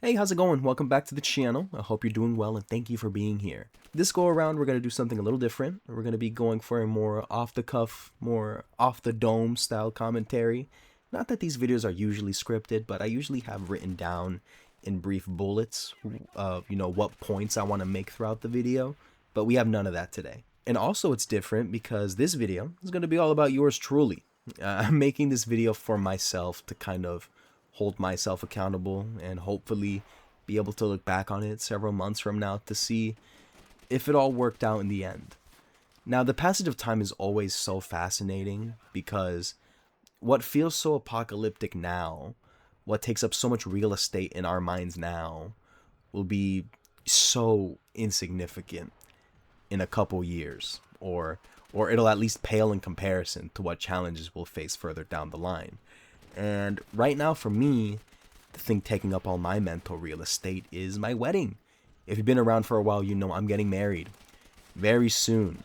Hey, how's it going? Welcome back to the channel. I hope you're doing well and thank you for being here. This go around, we're going to do something a little different. We're going to be going for a more off the cuff, more off the dome style commentary. Not that these videos are usually scripted, but I usually have written down in brief bullets of, what points I want to make throughout the video, but we have none of that today. And also it's different because this video is going to be all about yours truly. I'm making this video for myself to kind of hold myself accountable and hopefully be able to look back on it several months from now to see if it all worked out in the end. Now, the passage of time is always so fascinating because what feels so apocalyptic now, what takes up so much real estate in our minds now, will be so insignificant in a couple years, or it'll at least pale in comparison to what challenges we'll face further down the line. And right now, for me, the thing taking up all my mental real estate is my wedding. If you've been around for a while, you know I'm getting married very soon.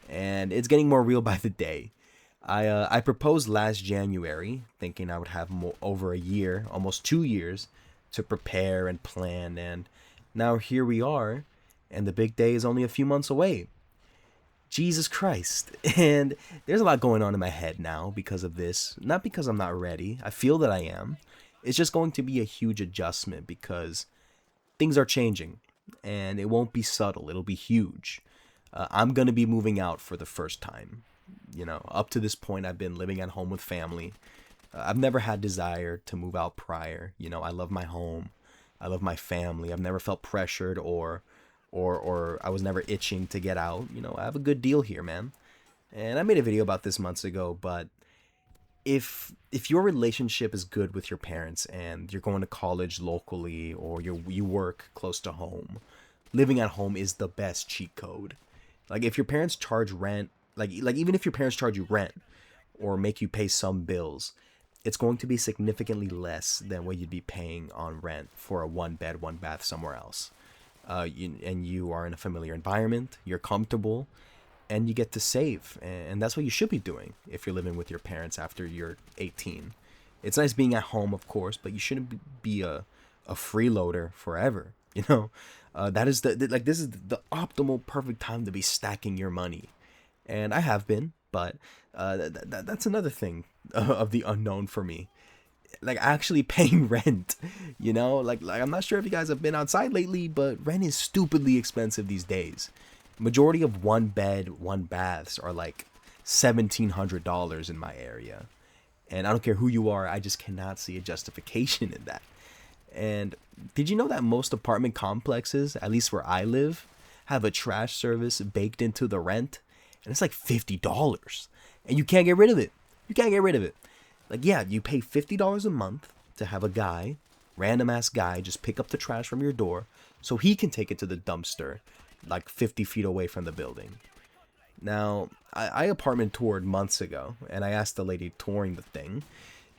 And it's getting more real by the day. I proposed last January, thinking I would have over a year, almost 2 years, to prepare and plan. And now here we are, and the big day is only a few months away. Jesus Christ. And there's a lot going on in my head now because of this. Not because I'm not ready. I feel that I am. It's just going to be a huge adjustment because things are changing. And it won't be subtle. It'll be huge. I'm going to be moving out for the first time. Up to this point, I've been living at home with family. I've never had desire to move out prior. I love my home. I love my family. I've never felt pressured or I was never itching to get out. I have a good deal here, man. And I made a video about this months ago, but if your relationship is good with your parents and you're going to college locally or you work close to home, living at home is the best cheat code. Like if your parents charge rent, like even if your parents charge you rent or make you pay some bills, it's going to be significantly less than what you'd be paying on rent for a one bed, one bath somewhere else. And you are in a familiar environment, you're comfortable, and you get to save. And that's what you should be doing if you're living with your parents after you're 18. It's nice being at home, of course, but you shouldn't be a freeloader forever. That is this is the optimal, perfect time to be stacking your money. And I have been, but that's another thing of the unknown for me. Like actually paying rent, like I'm not sure if you guys have been outside lately, but rent is stupidly expensive these days. Majority of one bed, one baths are like $1,700 in my area. And I don't care who you are, I just cannot see a justification in that. And did you know that most apartment complexes, at least where I live, have a trash service baked into the rent? And it's like $50. And you can't get rid of it. You can't get rid of it. Like, yeah, you pay $50 a month to have a guy, random ass guy, just pick up the trash from your door so he can take it to the dumpster like 50 feet away from the building. Now, I apartment toured months ago, and I asked the lady touring the thing,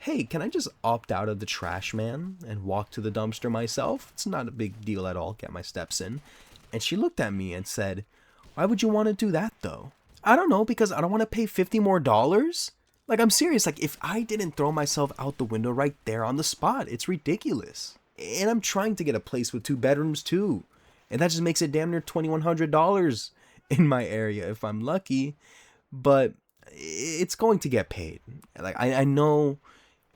hey, can I just opt out of the trash man and walk to the dumpster myself? It's not a big deal at all, get my steps in. And she looked at me and said, why would you want to do that, though? I don't know, because I don't want to pay $50 more. Like, I'm serious. Like, if I didn't throw myself out the window right there on the spot, it's ridiculous. And I'm trying to get a place with 2 bedrooms, too. And that just makes it damn near $2,100 in my area if I'm lucky. But it's going to get paid. Like, I know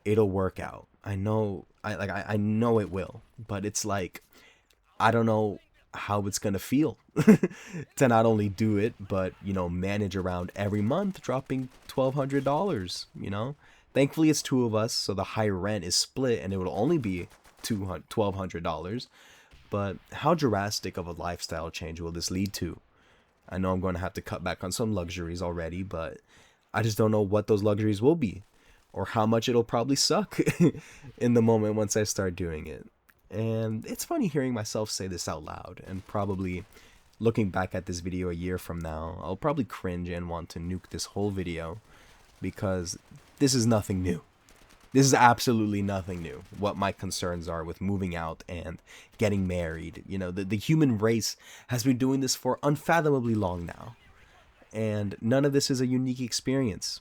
it'll work out. I know it will. But it's like, I don't know how it's gonna feel to not only do it but manage around every month dropping $1,200. Thankfully it's 2 of us, so the high rent is split and it would only be $1,200. But how drastic of a lifestyle change will this lead to? I know I'm going to have to cut back on some luxuries already, but I just don't know what those luxuries will be or how much it'll probably suck in the moment once I start doing it. And it's funny hearing myself say this out loud, and probably looking back at this video a year from now, I'll probably cringe and want to nuke this whole video because this is nothing new. This is absolutely nothing new. What my concerns are with moving out and getting married. The human race has been doing this for unfathomably long now. And none of this is a unique experience.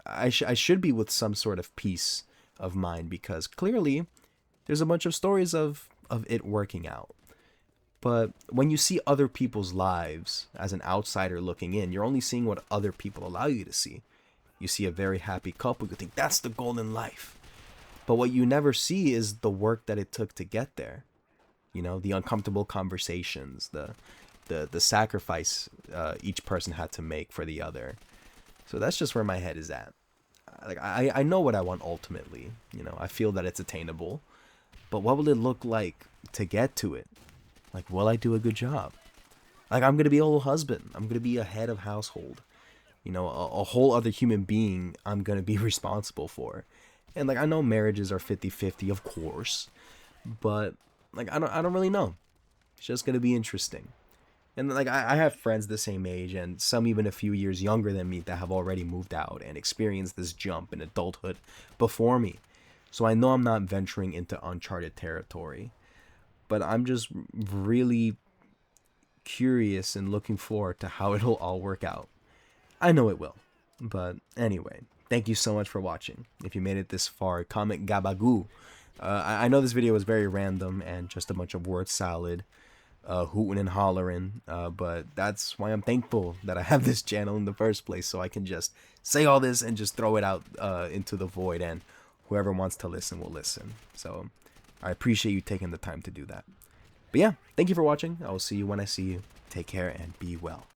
I should be with some sort of peace of mind because clearly there's a bunch of stories of of it working out. But when you see other people's lives as an outsider looking in, you're only seeing what other people allow you to see. You see a very happy couple, you think that's the golden life. But what you never see is the work that it took to get there. You know, the uncomfortable conversations, the sacrifice each person had to make for the other. So that's just where my head is at. Like I know what I want ultimately. You know, I feel that it's attainable. But what will it look like to get to it? Like, will I do a good job? Like, I'm gonna be a whole husband. I'm gonna be a head of household. You know, a whole other human being I'm gonna be responsible for. And like, I know marriages are 50-50, of course, but like, I don't really know. It's just gonna be interesting. And like, I have friends the same age and some even a few years younger than me that have already moved out and experienced this jump in adulthood before me. So I know I'm not venturing into uncharted territory, but I'm just really curious and looking forward to how it'll all work out. I know it will. But anyway, thank you so much for watching. If you made it this far, comment Gabagoo. I know this video was very random and just a bunch of word salad, hooting and hollering, but that's why I'm thankful that I have this channel in the first place, so I can just say all this and just throw it out into the void, and whoever wants to listen will listen. So I appreciate you taking the time to do that. But yeah, thank you for watching. I will see you when I see you. Take care and be well.